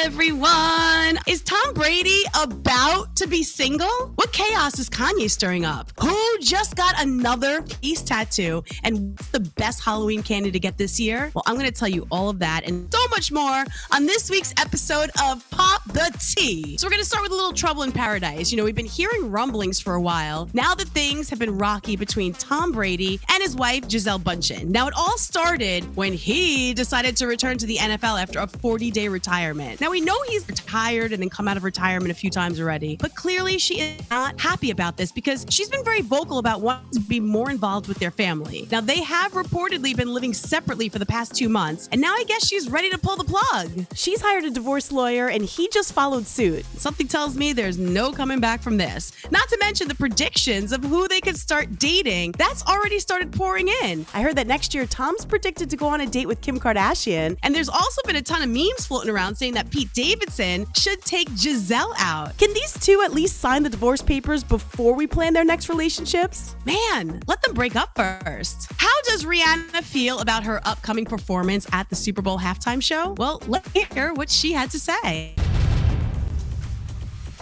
everyone. Is Tom Brady about to be single? What chaos is Kanye stirring up? Who just got another face tattoo? And what's the best Halloween candy to get this year? Well, I'm going to tell you all of that and so much more on this week's episode of Pop the Tea. So we're going to start with a little trouble in paradise. You know, we've been hearing rumblings for a while now that things have been rocky between Tom Brady and his wife, Giselle Bündchen. Now, it all started when he decided to return to the NFL after a 40-day retirement. Now, we know he's retired and then come out of retirement a few times already, but clearly she is not happy about this because she's been very vocal about wanting to be more involved with their family. Now, they have reportedly been living separately for the past 2 months, and now I guess she's ready to pull the plug. She's hired a divorce lawyer, and he just followed suit. Something tells me there's no coming back from this. Not to mention the predictions of who they could start dating. That's already started pouring in. I heard that next year, Tom's predicted to go on a date with Kim Kardashian, and there's also been a ton of memes floating around saying that Pete Davidson should take Giselle out. Can these two at least sign the divorce papers before we plan their next relationships? Man, let them break up first. How does Rihanna feel about her upcoming performance at the Super Bowl halftime show? Well, let's hear what she had to say.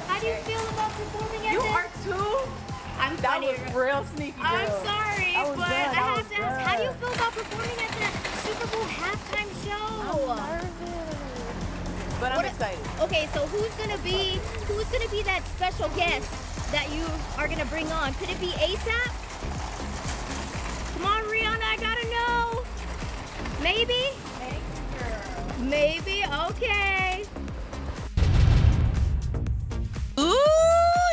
How do you feel about performing at You this? are too? That was real sneaky, girl. I'm sorry, That was but good, I that have was to ask, good. how do you feel about performing at the Super Bowl halftime show? But I'm excited. Okay, so who's gonna be that special guest that you are gonna bring on? Could it be ASAP? Come on, Rihanna, I gotta know. Maybe? Maybe, okay. Ooh,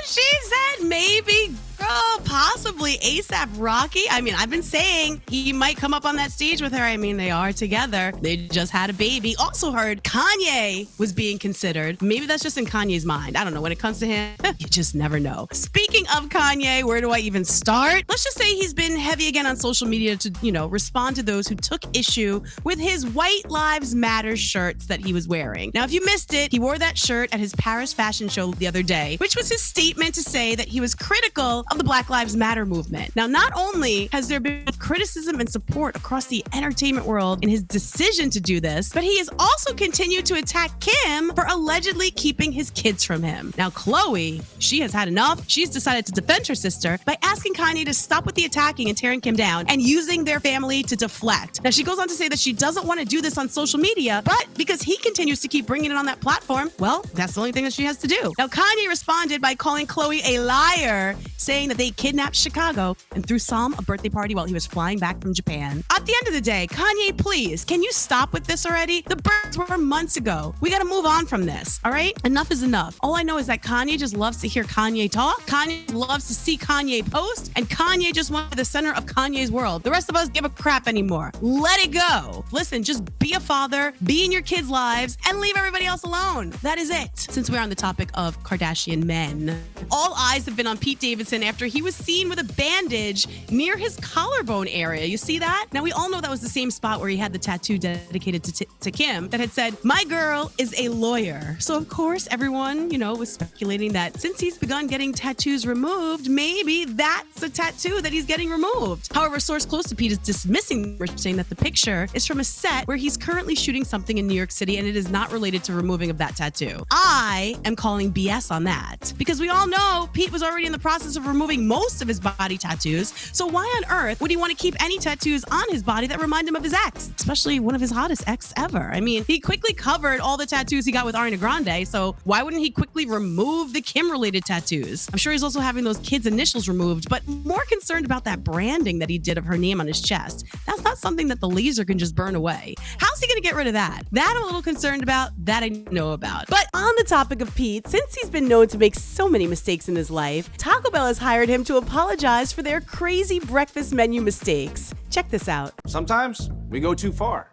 she said maybe, girl, possibly ASAP Rocky. I mean, I've been saying he might come up on that stage with her. I mean, they are together. They just had a baby. Also heard Kanye was being considered. Maybe that's just in Kanye's mind. I don't know. When it comes to him, you just never know. Speaking of Kanye, where do I even start? Let's just say he's been heavy again on social media to, respond to those who took issue with his White Lives Matter shirts that he was wearing. Now, if you missed it, he wore that shirt at his Paris fashion show the other day, which was his statement to say that he was critical of the Black Lives Matter movement. Now, not only has there been criticism and support across the entertainment world in his decision to do this, but he has also continued to attack Kim for allegedly keeping his kids from him. Now, Khloe, she has had enough. She's decided to defend her sister by asking Kanye to stop with the attacking and tearing Kim down and using their family to deflect. Now, she goes on to say that she doesn't want to do this on social media, but because he continues to keep bringing it on that platform, well, that's the only thing that she has to do. Now, Kanye responded by calling Khloe a liar, saying that they kidnapped Chicago and threw Sam a birthday party while he was flying back from Japan. At the end of the day, Kanye, please, can you stop with this already? The births were months ago. We gotta move on from this, all right? Enough is enough. All I know is that Kanye just loves to hear Kanye talk. Kanye loves to see Kanye post, and Kanye just wants to be the center of Kanye's world. The rest of us give a crap anymore. Let it go. Listen, just be a father, be in your kids' lives, and leave everybody else alone. That is it. Since we're on the topic of Kardashian men, all eyes have been on Pete Davidson after he was seen with a bandage near his collarbone area. You see that? Now, we all know that was the same spot where he had the tattoo dedicated to Kim that had said, "My girl is a lawyer." So, of course, everyone, was speculating that since he's begun getting tattoos removed, maybe that's a tattoo that he's getting removed. However, a source close to Pete is dismissing, saying that the picture is from a set where he's currently shooting something in New York City and it is not related to removing of that tattoo. I am calling BS on that because we all know Pete was already in the process of removing most of his body tattoos. So why on earth would he want to keep any tattoos on his body that remind him of his ex, especially one of his hottest ex ever? I mean, he quickly covered all the tattoos he got with Ariana Grande, so why wouldn't he quickly remove the Kim-related tattoos? I'm sure he's also having those kids' initials removed, but more concerned about that branding that he did of her name on his chest. That's not something that the laser can just burn away. How's he going to get rid of that? That I'm a little concerned about. That I know about. But on the topic of Pete, since he's been known to make so many mistakes in his life, Taco Bell has hired him to apologize for their crazy breakfast menu mistakes. Check this out. Sometimes we go too far.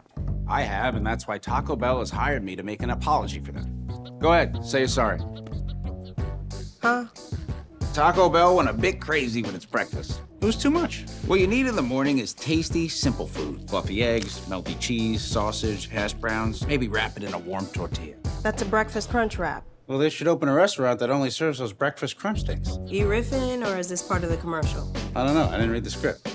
I have, and that's why Taco Bell has hired me to make an apology for them. Go ahead, say you're sorry. Huh? Taco Bell went a bit crazy with its breakfast. It was too much. What you need in the morning is tasty, simple food. Fluffy eggs, melty cheese, sausage, hash browns, maybe wrap it in a warm tortilla. That's a breakfast crunch wrap. Well, they should open a restaurant that only serves those breakfast crunch things. You riffing, or is this part of the commercial? I don't know, I didn't read the script.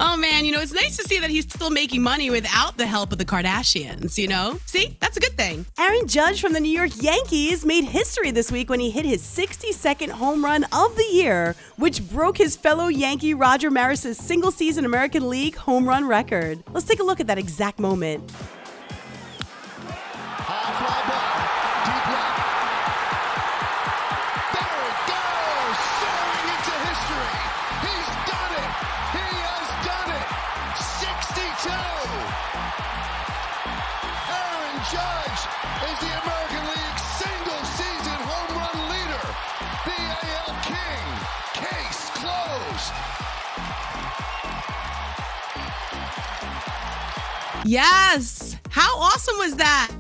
Oh man, And, it's nice to see that he's still making money without the help of the Kardashians, See, that's a good thing. Aaron Judge from the New York Yankees made history this week when he hit his 62nd home run of the year, which broke his fellow Yankee Roger Maris's single-season American League home run record. Let's take a look at that exact moment. High fly ball, deep left. There it goes, soaring into history. He's done it. He has done it. 62. Aaron Judge is the American League single-season home run leader. The AL King. Case closed. Yes. How awesome was that?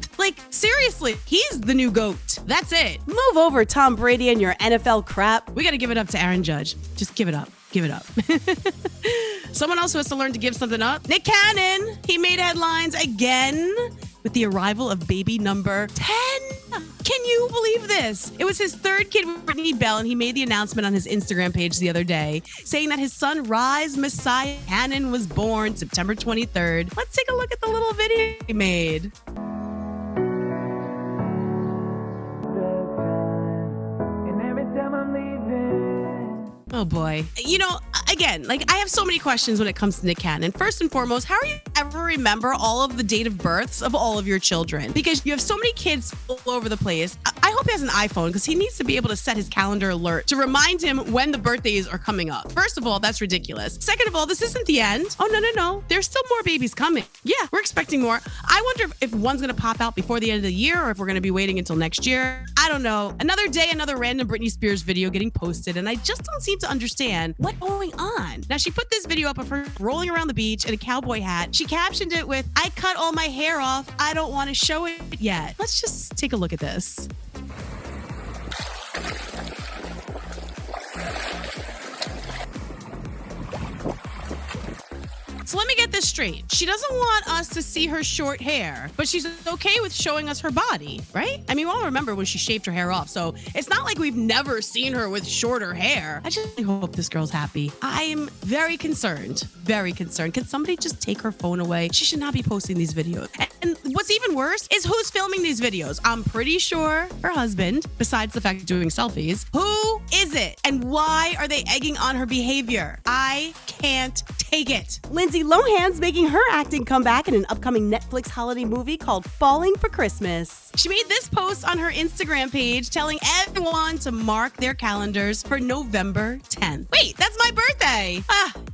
Seriously, he's the new GOAT. That's it. Move over, Tom Brady, and your NFL crap. We got to give it up to Aaron Judge. Just give it up. Give it up. Someone else who has to learn to give something up. Nick Cannon. He made headlines again with the arrival of baby number 10. Can you believe this? It was his third kid with Brittany Bell, and he made the announcement on his Instagram page the other day, saying that his son, Rise Messiah Cannon, was born September 23rd. Let's take a look at the little video he made. Oh boy. Again, I have so many questions when it comes to Nick Cannon. First and foremost, how are you ever remember all of the date of births of all of your children? Because you have so many kids all over the place. I hope he has an iPhone because he needs to be able to set his calendar alert to remind him when the birthdays are coming up. First of all, that's ridiculous. Second of all, this isn't the end. Oh, no. There's still more babies coming. Yeah, we're expecting more. I wonder if one's going to pop out before the end of the year or if we're going to be waiting until next year. I don't know. Another day, another random Britney Spears video getting posted, and I just don't seem to understand what's going on. Now, she put this video up of her rolling around the beach in a cowboy hat. She captioned it with, "I cut all my hair off. I don't want to show it yet." Let's just take a look at this. So let me get this straight. She doesn't want us to see her short hair, but she's okay with showing us her body, right? I mean, we all remember when she shaved her hair off, so it's not like we've never seen her with shorter hair. I just hope this girl's happy. I'm very concerned. Very concerned. Can somebody just take her phone away? She should not be posting these videos. And what's even worse is who's filming these videos. I'm pretty sure her husband, besides the fact of doing selfies. Who is it? And why are they egging on her behavior? I can't take it. Lindsay Lohan's making her acting comeback in an upcoming Netflix holiday movie called Falling for Christmas. She made this post on her Instagram page telling everyone to mark their calendars for November 10th. Wait, that's my birthday!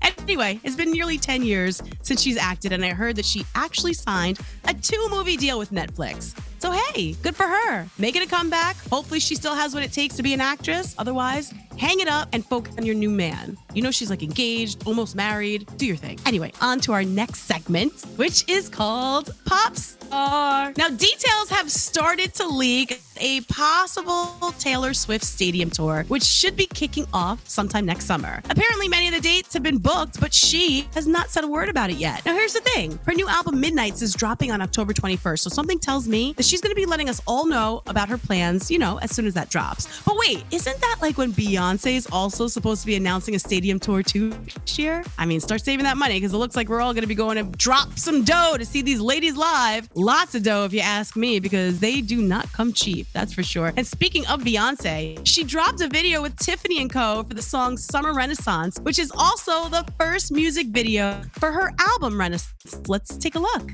Anyway, it's been nearly 10 years since she's acted, and I heard that she actually signed a 2-movie deal with Netflix. So hey, good for her. Making a comeback. Hopefully she still has what it takes to be an actress. Otherwise, hang it up and focus on your new man. She's engaged, almost married. Do your thing. Anyway, on to our next segment, which is called Pop Star. Now, details have started to leak a possible Taylor Swift stadium tour, which should be kicking off sometime next summer. Apparently, many of the dates have been booked, but she has not said a word about it yet. Now, here's the thing. Her new album, Midnights, is dropping on October 21st, so something tells me that she's going to be letting us all know about her plans, as soon as that drops. But wait, isn't that like when Beyonce is also supposed to be announcing a stadium tour too next year? I mean, start saving that money because it looks like we're all going to be going to drop some dough to see these ladies live. Lots of dough if you ask me, because they do not come cheap, that's for sure. And speaking of Beyonce, she dropped a video with Tiffany Co for the song Summer Renaissance, which is also the first music video for her album Renaissance. Let's take a look.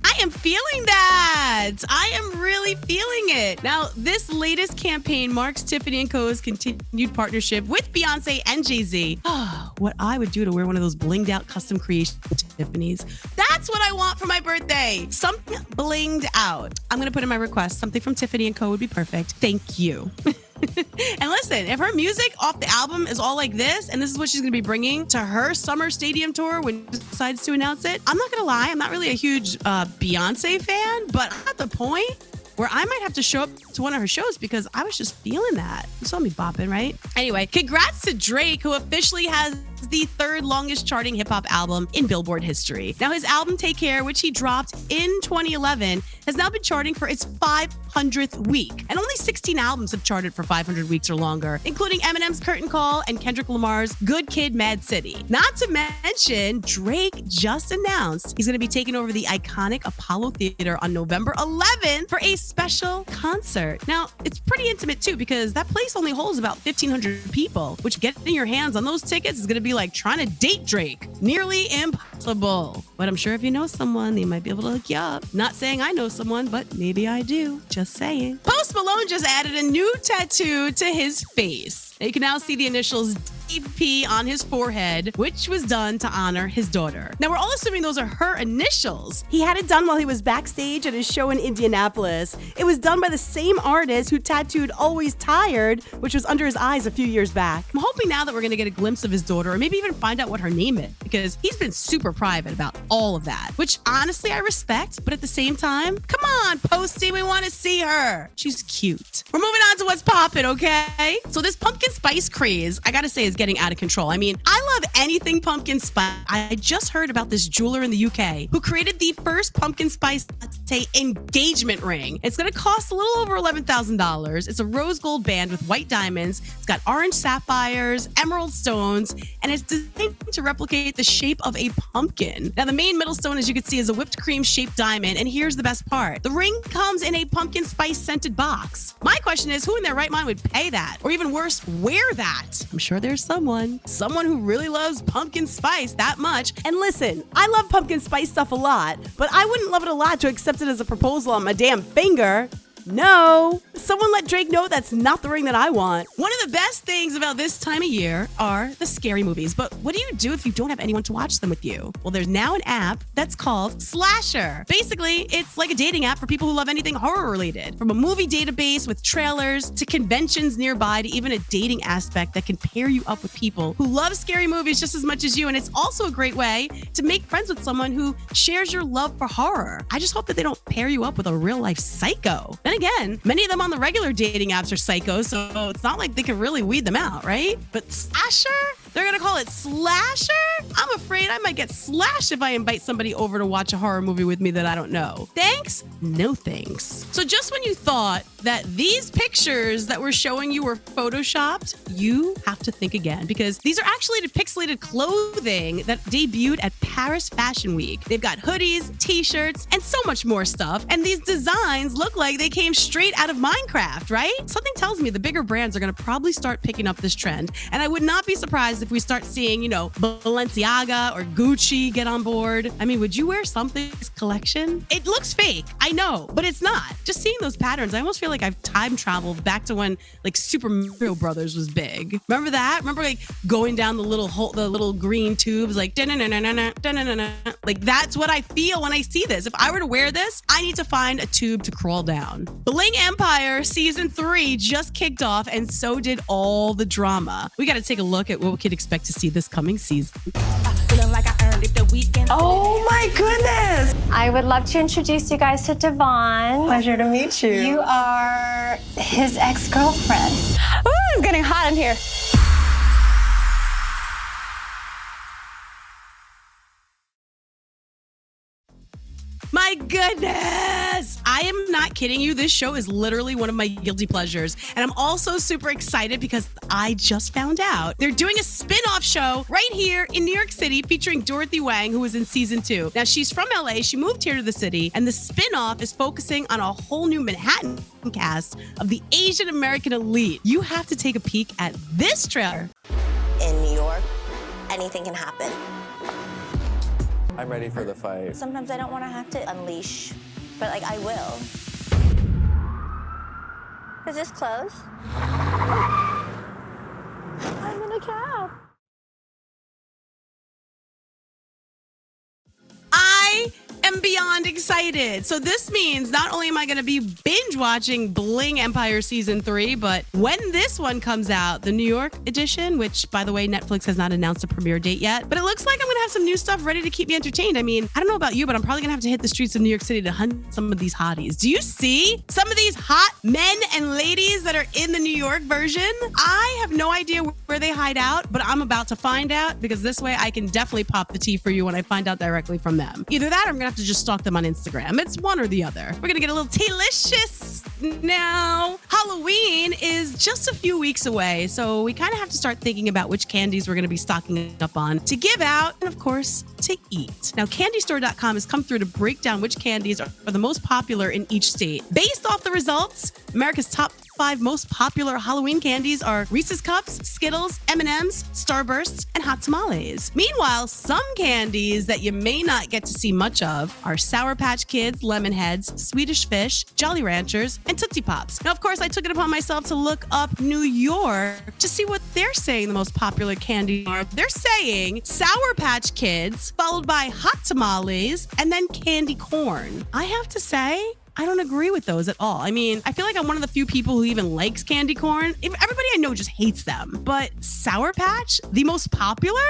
I am feeling that. I am really feeling it. Now, this latest campaign marks Tiffany & Co.'s continued partnership with Beyonce and Jay-Z. What I would do to wear one of those blinged out custom creation Tiffany's. That's what I want for my birthday. Something blinged out. I'm going to put in my request. Something from Tiffany & Co. would be perfect. Thank you. And listen, if her music off the album is all like this, and this is what she's going to be bringing to her summer stadium tour when she decides to announce it, I'm not going to lie, I'm not really a huge Beyonce fan, but I'm at the point where I might have to show up to one of her shows because I was just feeling that. You saw me bopping, right? Anyway, congrats to Drake, who officially has the third longest charting hip hop album in Billboard history. Now, his album Take Care, which he dropped in 2011, has now been charting for its 500th week. And only 16 albums have charted for 500 weeks or longer, including Eminem's Curtain Call and Kendrick Lamar's Good Kid, Mad City. Not to mention, Drake just announced he's going to be taking over the iconic Apollo Theater on November 11th for a special concert. Now, it's pretty intimate too because that place only holds about 1,500 people, which getting your hands on those tickets is going to be like trying to date Drake. Nearly impossible. But I'm sure if you know someone, they might be able to hook you up. Not saying I know someone, but maybe I do. Just saying. Post Malone just added a new tattoo to his face. You can now see the initials DP on his forehead, which was done to honor his daughter. Now, we're all assuming those are her initials. He had it done while he was backstage at his show in Indianapolis. It was done by the same artist who tattooed Always Tired, which was under his eyes a few years back. I'm hoping now that we're going to get a glimpse of his daughter, or maybe even find out what her name is, because he's been super private about all of that, which honestly I respect, but at the same time, come on, Posty, we want to see her. She's cute. We're moving on to what's poppin', okay? So this pumpkin spice craze, I gotta say, is getting out of control. I mean, I love anything pumpkin spice. I just heard about this jeweler in the UK who created the first pumpkin spice latte engagement ring. It's gonna cost a little over $11,000. It's a rose gold band with white diamonds. It's got orange sapphires, emerald stones, and it's designed to replicate the shape of a pumpkin. Now, the main middle stone, as you can see, is a whipped cream shaped diamond. And here's the best part. The ring comes in a pumpkin spice scented box. My question is, who in their right mind would pay that? Or even worse, wear that? I'm sure there's someone who really loves pumpkin spice that much. And listen, I love pumpkin spice stuff a lot, but I wouldn't love it a lot to accept it as a proposal on my damn finger. No. Someone let Drake know that's not the ring that I want. One of the best things about this time of year are the scary movies. But what do you do if you don't have anyone to watch them with you? Well, there's now an app that's called Slasher. Basically, it's like a dating app for people who love anything horror related. From a movie database with trailers to conventions nearby to even a dating aspect that can pair you up with people who love scary movies just as much as you. And it's also a great way to make friends with someone who shares your love for horror. I just hope that they don't pair you up with a real life psycho. Then again, many of them on the regular dating apps are psychos, so it's not like they can really weed them out, right? But Slasher? They're gonna call it Slasher? I'm afraid I might get slashed if I invite somebody over to watch a horror movie with me that I don't know. Thanks? No thanks. So just when you thought that these pictures that we're showing you were photoshopped, you have to think again, because these are actually the Pixelated Clothing that debuted at Paris Fashion Week. They've got hoodies, t-shirts, and so much more stuff. And these designs look like they came straight out of Minecraft, right? Something tells me the bigger brands are gonna probably start picking up this trend. And I would not be surprised if we start seeing, Balenciaga or Gucci get on board. I mean, would you wear something this collection? It looks fake, I know, but it's not. Just seeing those patterns, I almost feel like I've time traveled back to when Super Mario Brothers was big. Remember that? Remember going down the little green tubes, da-na-na-na-na-na, like that's what I feel when I see this. If I were to wear this, I need to find a tube to crawl down. Bling Empire Season 3 just kicked off, and so did all the drama. We got to take a look at what we could expect to see this coming season. Oh my goodness! I would love to introduce you guys to Devon. Pleasure to meet you. You are his ex-girlfriend. Ooh, it's getting hot in here. My goodness! I am not kidding you. This show is literally one of my guilty pleasures. And I'm also super excited because I just found out they're doing a spin-off show right here in New York City featuring Dorothy Wang, who was in season 2. Now, she's from LA. She moved here to the city. And the spin-off is focusing on a whole new Manhattan cast of the Asian American elite. You have to take a peek at this trailer. In New York, anything can happen. I'm ready for the fight. Sometimes I don't want to have to unleash, but I will. Is this close? I'm in a cab. I am beyond excited. So this means not only am I going to be binge watching Bling Empire Season 3, but when this one comes out, the New York edition, which, by the way, Netflix has not announced a premiere date yet, but it looks like I'm going to have some new stuff ready to keep me entertained. I mean, I don't know about you, but I'm probably going to have to hit the streets of New York City to hunt some of these hotties. Do you see some of these hot men and ladies that are in the New York version? I have no idea where they hide out, but I'm about to find out, because this way I can definitely pop the tea for you when I find out directly from them. Either that or I'm going to have to just stalk them on Instagram. It's one or the other. We're going to get a little delicious now. Halloween is just a few weeks away, so we kind of have to start thinking about which candies we're going to be stocking up on to give out and, of course, to eat. Now, candystore.com has come through to break down which candies are the most popular in each state. Based off the results, America's top 5 most popular Halloween candies are Reese's Cups, Skittles, M&M's, Starbursts, and Hot Tamales. Meanwhile, some candies that you may not get to see much of are Sour Patch Kids, Lemon Heads, Swedish Fish, Jolly Ranchers, and Tootsie Pops. Now, of course, I took it upon myself to look up New York to see what they're saying the most popular candies are. They're saying Sour Patch Kids, followed by Hot Tamales, and then candy corn. I have to say, I don't agree with those at all. I mean, I feel like I'm one of the few people who even likes candy corn. Everybody I know just hates them. But Sour Patch, the most popular?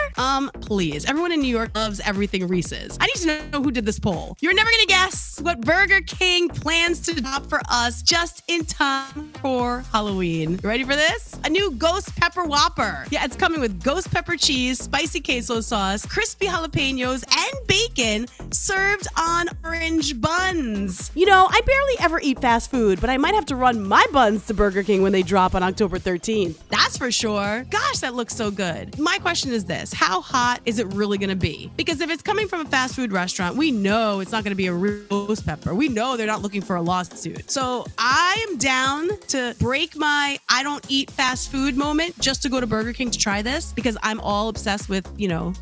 Please. Everyone in New York loves everything Reese's. I need to know who did this poll. You're never gonna guess what Burger King plans to drop for us just in time for Halloween. You ready for this? A new Ghost Pepper Whopper. Yeah, it's coming with ghost pepper cheese, spicy queso sauce, crispy jalapenos, and bacon served on orange buns. You know, I barely ever eat fast food, but I might have to run my buns to Burger King when they drop on October 13th. That's for sure. Gosh, that looks so good. My question is this: how hot is it really going to be? Because if it's coming from a fast food restaurant, we know it's not going to be a real ghost pepper. We know they're not looking for a lawsuit. So I am down to break my I don't eat fast food moment just to go to Burger King to try this, because I'm all obsessed with,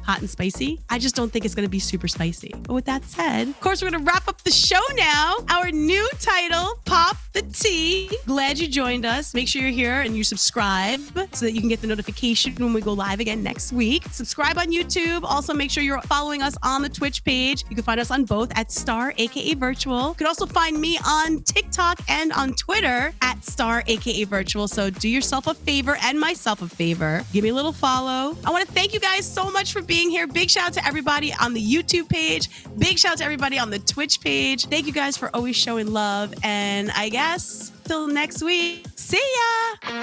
hot and spicy. I just don't think it's going to be super spicy. But with that said, of course, we're going to wrap up the show now. Our new title, Pop the Tea. Glad you joined us. Make sure you're here and you subscribe so that you can get the notification when we go live again next week. Subscribe on YouTube. Also, make sure you're following us on the Twitch page. You can find us on both at Starr, aka Virtual. You can also find me on TikTok and on Twitter at Starr, aka Virtual. So do yourself a favor and myself a favor. Give me a little follow. I want to thank you guys so much for being here. Big shout out to everybody on the YouTube page. Big shout out to everybody on the Twitch page. Thank you guys for always showing love. And I guess till next week. See ya!